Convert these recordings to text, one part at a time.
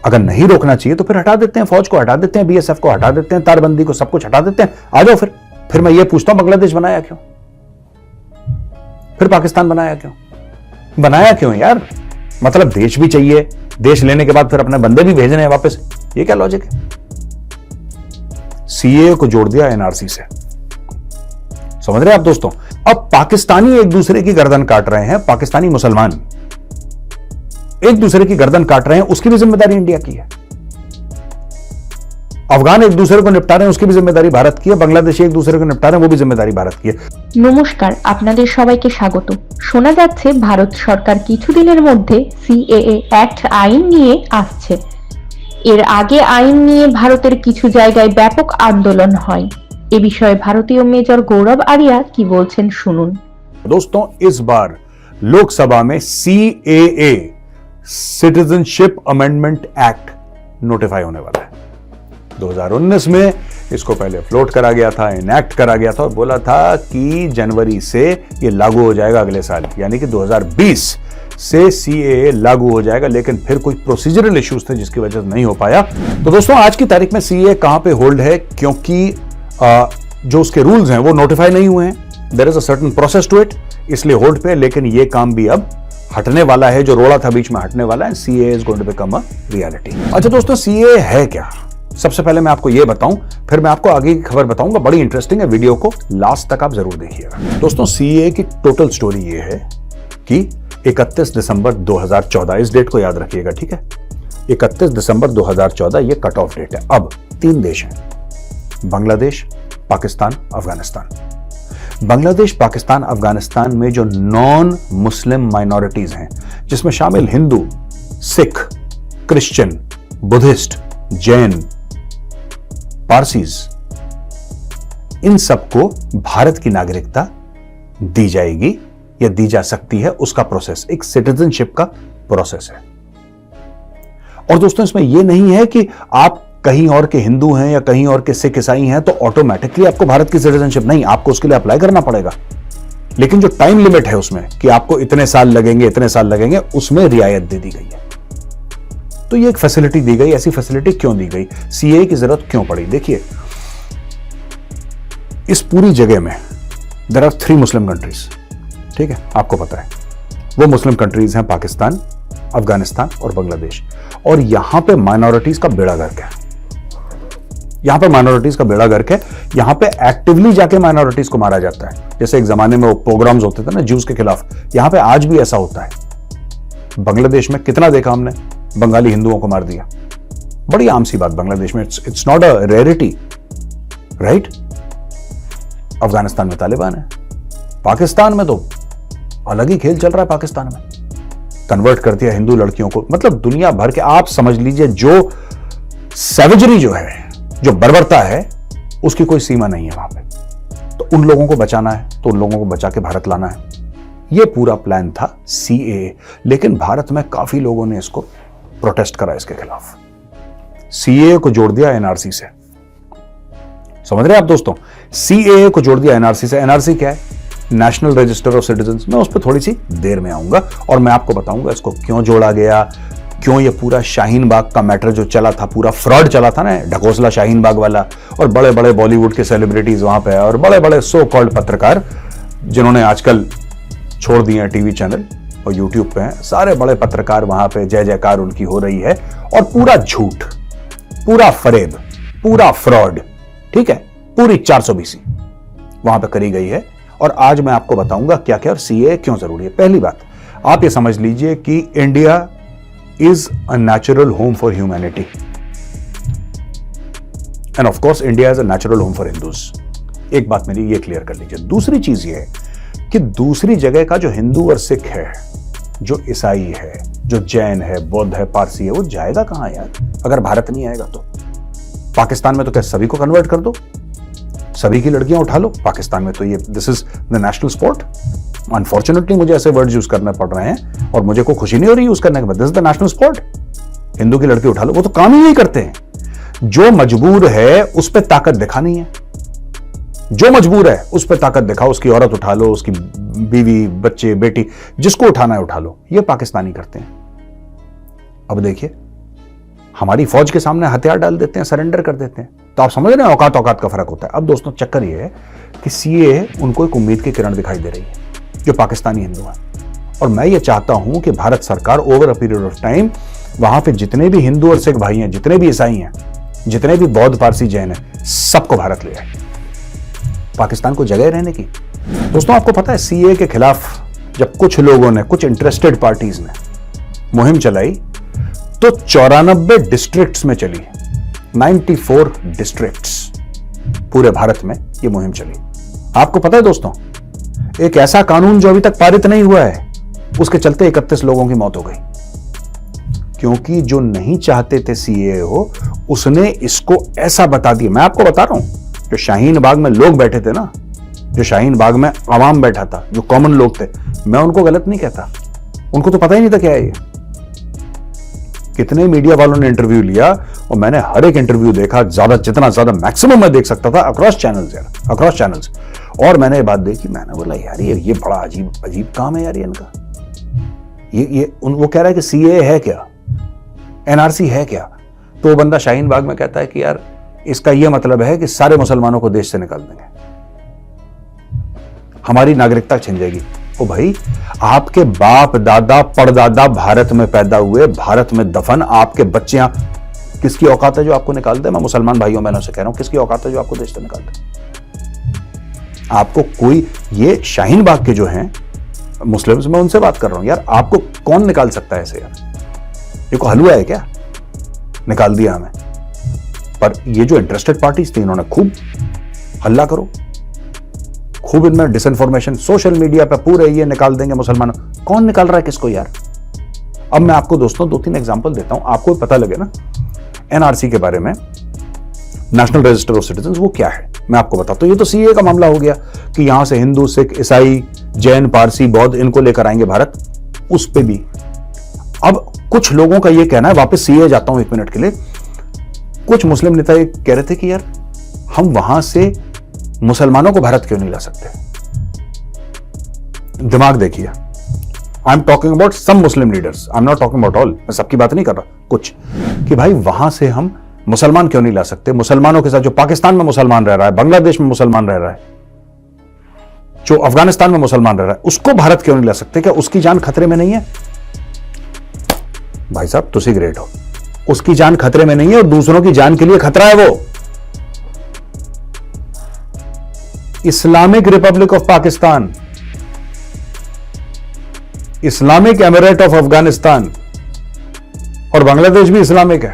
अगर नहीं रोकना चाहिए तो फिर हटा देते हैं, फौज को हटा देते हैं, बीएसएफ को हटा देते हैं, तारबंदी को, सब कुछ हटा देते हैं। आ जाओ फिर मैं ये पूछता हूं, बांग्लादेश बनाया क्यों? फिर पाकिस्तान बनाया क्यों यार? मतलब देश भी चाहिए, देश लेने के बाद फिर अपने बंदे भी भेजने हैं वापस, ये क्या लॉजिक है? सीए को जोड़ दिया एनआरसी से, समझ रहे हैं आप दोस्तों? अब पाकिस्तानी एक दूसरे की गर्दन काट रहे हैं, पाकिस्तानी मुसलमान एक दूसरे की गर्दन काट रहे हैं, उसकी भी जिम्मेदारी इंडिया की है। अफगान एक दूसरे को निपटा रहे हैं, उसकी भी जिम्मेदारी भारत की है। बांग्लादेशी एक दूसरे को निपटा रहे हैं, वो भी जिम्मेदारी भारत की है। নমস্কার, আপনাদের সবাইকে স্বাগত। শোনা যাচ্ছে ভারত সরকার কিছুদিনের মধ্যে সিএএ অ্যাক্ট আইন নিয়ে আসছে। এর আগে আইন নিয়ে ভারতের কিছু জায়গায় ব্যাপক আন্দোলন হয়। এ বিষয়ে ভারতীয় মেজর গৌরব আরিয়া কি বলছেন শুনুন। दोस्तों, इस बार लोकसभा में CAA citizenship amendment act notify होने वाला है। 2019 में इसको पहले फ्लोट करा गया था, इनैक्ट करा गया था और बोला था कि जनवरी से ये लागू हो जाएगा अगले साल, यानी कि 2020 से सीएए लागू हो जाएगा। लेकिन फिर कोई प्रोसीजरल इश्यूज थे जिसकी वजह से नहीं हो पाया। तो दोस्तों, आज की तारीख में सीएए कहां पे होल्ड है? क्योंकि जो उसके रूल्स हैं वो नोटिफाई नहीं हुए हैं, there is a certain process to it, इसलिए होल्ड पे। लेकिन ये काम भी अब हटने वाला है, जो रोड़ा था बीच में हटने वाला है। CAA is going to become a reality. अच्छा दोस्तों, सीएए है क्या? सबसे पहले मैं आपको यह बताऊं, फिर मैं आपको आगे की खबर बताऊंगा। बड़ी इंटरेस्टिंग है, वीडियो को लास्ट तक आप जरूर देखिएगा। दोस्तों, सीएए की टोटल स्टोरी ये है कि 31 दिसंबर 2014, इस डेट को याद रखिएगा, ठीक है? 31 दिसंबर 2014 ये कट ऑफ डेट है। अब 3 देश हैं, बांग्लादेश, पाकिस्तान, अफगानिस्तान। बांग्लादेश, पाकिस्तान, अफगानिस्तान में जो नॉन मुस्लिम माइनॉरिटीज हैं, जिसमें शामिल हिंदू, सिख, क्रिश्चियन, बुद्धिस्ट, जैन, पारसीज, इन सबको भारत की नागरिकता दी जाएगी या दी जा सकती है। उसका प्रोसेस एक सिटीजनशिप का प्रोसेस है। और दोस्तों, इसमें यह नहीं है कि आप कहीं और के हिंदू हैं या कहीं और के सिख ईसाई हैं तो ऑटोमेटिकली आपको भारत की सिटीजनशिप, नहीं, आपको उसके लिए अप्लाई करना पड़ेगा। लेकिन जो टाइम लिमिट है उसमें कि आपको इतने साल लगेंगे, उसमें रियायत दे दी गई है। तो ये एक फैसिलिटी दी गई। ऐसी फैसिलिटी क्यों दी गई? सीएए की जरूरत क्यों पड़ी? देखिए, इस पूरी जगह में देयर आर 3 मुस्लिम कंट्रीज, ठीक है? आपको पता है वो मुस्लिम कंट्रीज हैं पाकिस्तान, अफगानिस्तान और बांग्लादेश। और यहां पे माइनॉरिटीज का बेड़ा गर्क है। यहां पे एक्टिवली जाके माइनॉरिटीज को मारा जाता है। जैसे एक जमाने में वो प्रोग्राम्स होते थे ना ज्यूज के खिलाफ, यहां पे आज भी ऐसा होता है। बांग्लादेश में कितना देखा हमने, बंगाली हिंदुओं को मार दिया। बड़ी आम सी बात बांग्लादेश में, it's not a rarity, right? Afghanistan में तालिबान है, पाकिस्तान में तो अलग ही खेल चल रहा है। पाकिस्तान में कन्वर्ट कर दिया हिंदू लड़कियों को। मतलब दुनिया भर के, आप समझ लीजिए, जो सैवेजरी जो है, जो बर्बरता है, उसकी कोई सीमा नहीं है वहां पे। तो उन लोगों को बचाना है, तो उन लोगों को बचा के भारत लाना है। यह पूरा प्लान था सीएए। लेकिन भारत में काफी लोगों ने इसको प्रोटेस्ट करा, इसके खिलाफ। सीएए को जोड़ दिया एनआरसी से, समझ रहे हैं आप दोस्तों? सीएए को जोड़ दिया एनआरसी से। एनआरसी क्या है? National register of citizens. मैं उस पर थोड़ी सी देर में आऊंगा और मैं आपको बताऊंगा इसको क्यों जोड़ा गया, क्यों ये पूरा शाहीन बाग का मैटर जो चला था, पूरा फ्रॉड चला था ना, ढकोसला शाहीन बाग वाला, और बड़े बड़े बॉलीवुड के सेलिब्रिटीज वहां पे और बड़े बड़े सो कॉल्ड पत्रकार जिन्होंने आजकल छोड़ दिए हैं टीवी चैनल और यूट्यूब पे हैं, सारे बड़े पत्रकार वहां पे जय जयकार उनकी हो रही है। और पूरा झूठ, पूरा फरेब, पूरा फ्रॉड, ठीक है, पूरी 420 वहां पे करी गई है। और आज मैं आपको बताऊंगा क्या क्या और सीएए क्यों जरूरी है। पहली बात, आप ये समझ लीजिए कि India is a natural home for humanity end of course India is a natural home for Hindus. एक बात मेरी ये क्लियर कर लीजिए। दूसरी चीज ये है कि दूसरी जगह का जो हिंदू और सिख है, जो ईसाई है, जो जैन है, बौद्ध है, पारसी है, वो जाएगा कहां यार अगर भारत नहीं आएगा तो? पाकिस्तान में तो क्या सभी को कन्वर्ट कर दो, सभी की लड़कियां उठा लो? पाकिस्तान में तो ये this is the national sport. Unfortunately मुझे ऐसे वर्ड्स यूज करने पड़ रहे हैं और मुझे कोई खुशी नहीं हो रही यूज करने के बाद। This is the national sport. Hindu की लड़की उठा लो, वो तो काम ही नहीं करते हैं। जो मजबूर है उस पर ताकत दिखानी है, जो मजबूर है उस पर ताकत दिखाओ। उसकी औरत उठा लो, उसकी बीवी, बच्चे, बेटी, जिसको उठाना है उठा लो। ये पाकिस्तानी करते हैं। अब देखिए, हमारी फौज के सामने हथियार डाल देते हैं, सरेंडर कर देते हैं। तो आप समझ रहे हैं औकात औकात का फर्क होता है। अब दोस्तों चक्कर ये है कि सीएए उनको एक उम्मीद की किरण दिखाई दे रही है, जो पाकिस्तानी हिंदू हैं। और मैं ये चाहता हूं कि भारत सरकार over a period of time वहां पे जितने भी हिंदू और सिख भाई हैं, जितने भी ईसाई हैं, जितने भी बौद्ध पारसी जैन हैं, सबको भारत ले आए, पाकिस्तान को जगह रहने की। दोस्तों आपको पता है सीएए के खिलाफ जब कुछ लोगों ने, कुछ इंटरेस्टेड पार्टीज ने मुहिम चलाई तो 94 डिस्ट्रिक्ट्स में चली, 94 डिस्ट्रिक्ट्स पूरे भारत में यह मुहिम चली। आपको पता है दोस्तों, एक ऐसा कानून जो अभी तक पारित नहीं हुआ है, उसके चलते 31 लोगों की मौत हो गई, क्योंकि जो नहीं चाहते थे सीएए हो, उसने इसको ऐसा बता दिया। मैं आपको बता रहा हूं, जो शाहीन बाग में लोग बैठे थे ना, जो शाहीन बाग में आवाम बैठा था, जो कॉमन लोग थे, मैं उनको गलत नहीं कहता, उनको तो पता ही नहीं था क्या है ये। कितने मीडिया वालों ने इंटरव्यू लिया और मैंने हर एक इंटरव्यू देखा, जितना ज्यादा मैक्सिमम मैं देख सकता था, अक्रॉस चैनल्स यार, अक्रॉस चैनल्स। और मैंने ये बात देखी, मैंने बोला यार ये बड़ा अजीब काम है यार ये इनका। वो कह रहा है कि सीए है क्या, एनआरसी है क्या। तो वो बंदा शाहीन बाग में कहता है कि यार इसका ये मतलब है कि सारे मुसलमानों को देश से निकाल देंगे, हमारी नागरिकता छिन जाएगी। ओ भाई, आपके बाप दादा परदादा भारत में पैदा हुए, भारत में दफन, आपके बच्चे यहां, किसकी औकात है जो आपको निकाल दे? मैं मुसलमान भाइयों बहनों से कह रहा हूं, किसकी औकात है जो आपको देश से निकाल दे? आपको कोई, ये शाहीन बाग के जो हैं मुस्लिम्स, मैं उनसे बात कर रहा हूं यार, आपको कौन निकाल सकता है ऐसे यार? ये को हलवा है क्या? निकाल दिया हमें। पर ये जो इंटरेस्टेड पार्टीज थी, इन्होंने खूब हल्ला करो, खूब इनमें डिसइंफॉर्मेशन, सोशल मीडिया पे पूरे ये निकाल देंगे मुसलमानों। कौन निकाल रहा है किसको यार? अब मैं आपको दोस्तों 2-3 एग्जांपल देता हूं, आपको पता लगे ना एनआरसी के बारे में, नेशनल रजिस्टर ऑफ सिटीजंस, वो क्या है मैं आपको बताता हूं। ये तो सीए का मामला हो गया कि यहां से हिंदू, सिख, ईसाई, जैन, पारसी, बौद्ध, इनको लेकर आएंगे भारत, उस पे भी। अब कुछ लोगों का ये कहना है, वापस सीए जाता हूं 1 मिनट के लिए, कुछ मुस्लिम नेता ये कह रहे थे कि यार हम वहां से मुसलमानों को भारत क्यों नहीं ला सकते? दिमाग देखिए, I am talking about some Muslim leaders, I am not talking about all, मैं सबकी बात नहीं कर रहा, कुछ, कि भाई वहां से हम मुसलमान क्यों नहीं ला सकते? मुसलमानों के साथ जो पाकिस्तान में मुसलमान रह रहा है, बांग्लादेश में मुसलमान रह रहा है, जो अफगानिस्तान में मुसलमान रह रहा है, उसको भारत क्यों नहीं ला सकते? क्या उसकी जान खतरे में नहीं है? भाई साहब तुसी ग्रेट हो, उसकी जान खतरे में नहीं है और दूसरों की जान के लिए खतरा है वो। Islamic Republic of Pakistan, Islamic emirate of Afghanistan और बांग्लादेश भी इस्लामिक है,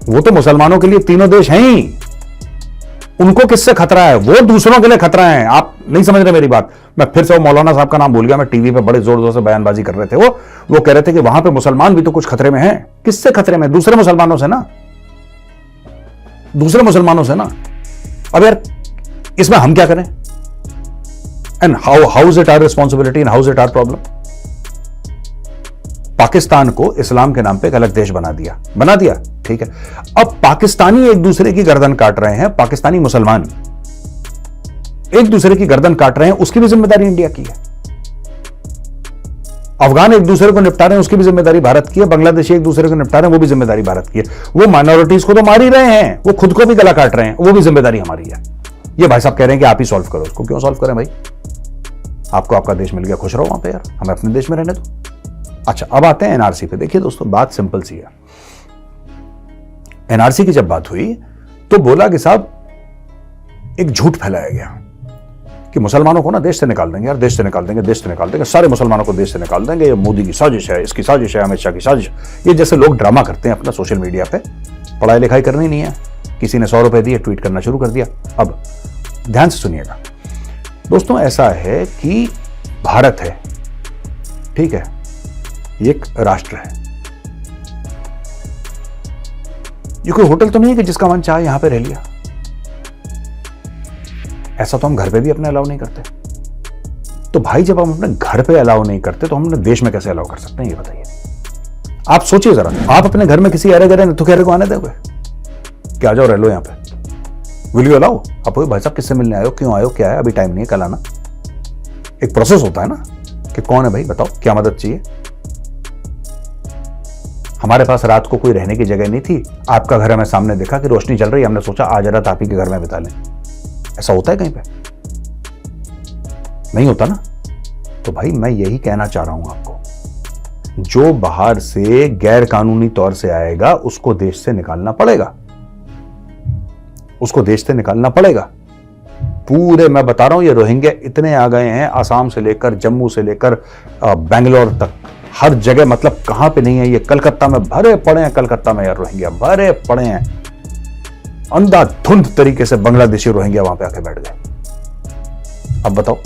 वो तो मुसलमानों के लिए तीनों देश हैं ही। उनको किससे खतरा है? वो दूसरों के लिए खतरा है। आप नहीं समझ रहे मेरी बात। मैं फिर से वो मौलाना साहब का नाम भूल गया, मैं टीवी पे बड़े जोर जोर से बयानबाजी कर रहे थे, वो कह रहे थे कि वहां पे मुसलमान भी तो कुछ खतरे में हैं। किससे खतरे में? दूसरे मुसलमानों से ना, दूसरे मुसलमानों से ना। अब यार इसमें हम क्या करें? And how is it our responsibility and how is it our problem? Pakistan को इस्लाम के नाम पे एक अलग देश बना दिया, ठीक है। अब पाकिस्तानी एक दूसरे की गर्दन काट रहे हैं, पाकिस्तानी मुसलमान एक दूसरे की गर्दन काट रहे हैं, उसकी भी जिम्मेदारी इंडिया की है। अफगान एक दूसरे को निपटा रहे हैं, उसकी भी जिम्मेदारी भारत की है। बांग्लादेशी एक दूसरे को निपटा रहे हैं, वो भी जिम्मेदारी भारत की है। वो माइनॉरिटीज को तो मार ही रहे हैं, वो खुद को भी गला काट रहे हैं, वो भी जिम्मेदारी हमारी है। ये भाई साहब कह रहे हैं कि आप ही सॉल्व करो उसको। क्यों सॉल्व करें भाई? आपको आपका देश मिल गया, खुश रहो वहां पे यार, हमें अपने देश में रहने दो। अच्छा, अब आते हैं एनआरसी पे। देखिए दोस्तों, बात सिंपल सी है। एनआरसी की जब बात हुई तो बोला कि साहब एक झूठ फैलाया गया कि मुसलमानों को ना देश से निकाल देंगे यार, देश से निकाल देंगे, देश से निकाल देंगे, सारे मुसलमानों को देश से निकाल देंगे, ये मोदी की साजिश है, इसकी साजिश है, अमित शाह की साजिश। ये जैसे लोग ड्रामा करते हैं अपना सोशल मीडिया पे, पढ़ाई लिखाई करनी नहीं है, किसी ने 100 रुपए दिए, ट्वीट करना शुरू कर दिया। अब ध्यान से सुनिएगा दोस्तों, ऐसा है कि भारत है, ठीक है, एक राष्ट्र है। ये कोई होटल तो नहीं है कि जिसका मन चाहे यहां पे रह लिया। ऐसा तो हम घर पे भी अपने अलाउ नहीं करते। तो भाई जब हम अपने घर पे अलाउ नहीं करते तो हम अपने देश में कैसे अलाउ कर सकते हैं, ये बताइए। आप सोचिए जरा, आप अपने घर में किसी अरे गरे तो कह रहे को आने दोगे कि आ जाओ रह लो यहाँ पे? Will you allow? आप भाई साहब किससे मिलने आयो, क्यों आयो, क्या है, अभी टाइम नहीं है, कल आना। एक प्रोसेस होता है ना कि कौन है भाई, बताओ क्या मदद चाहिए। हमारे पास रात को कोई रहने की जगह नहीं थी, आपका घर हमें सामने देखा कि रोशनी चल रही है, हमने सोचा आज रात आप ही के घर में बिता लें। ऐसा होता है कहीं पे? नहीं होता ना। तो भाई मैं यही कहना चाह रहा हूं आपको, जो बाहर से गैर कानूनी तौर से आएगा उसको देश से निकालना पड़ेगा, उसको देश से निकालना पड़ेगा। पूरे मैं बता रहा हूं, ये रोहिंग्या इतने आ गए हैं, आसाम से लेकर जम्मू से लेकर बेंगलोर तक, हर जगह, मतलब कहां पे नहीं है ये, कलकत्ता में भरे पड़े हैं, कलकत्ता में यार रोहिंग्या भरे पड़े हैं, अंधाधुंध तरीके से बांग्लादेशी रोहिंग्या वहां पे आके बैठ गए। अब बताओ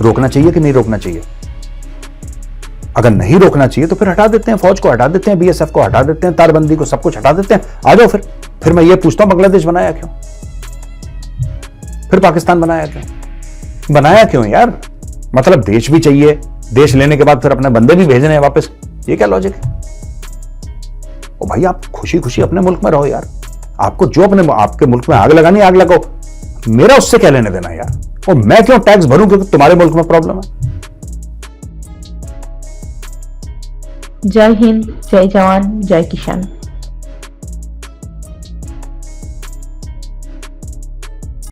रोकना चाहिए कि नहीं रोकना चाहिए? अगर नहीं रोकना चाहिए तो फिर हटा देते हैं, फौज को हटा देते हैं, बीएसएफ को हटा देते हैं, तारबंदी को, सब कुछ हटा देते हैं, आ जाओ फिर मैं ये पूछता हूं बांग्लादेश बनाया क्यों? फिर पाकिस्तान बनाया क्यों? बनाया क्यों यार? मतलब देश भी चाहिए, देश लेने के बाद फिर अपने बंदे भी भेजने हैं वापस, ये क्या लॉजिक है? ओ भाई आप खुशी खुशी अपने मुल्क में रहो यार, आपको जो आपके मुल्क में आग लगानी आग लगाओ, मेरा उससे क्या लेने देना यार? और मैं क्यों टैक्स भरूं क्योंकि तुम्हारे मुल्क में प्रॉब्लम है? जय हिंद, जय जवान, जय किसान।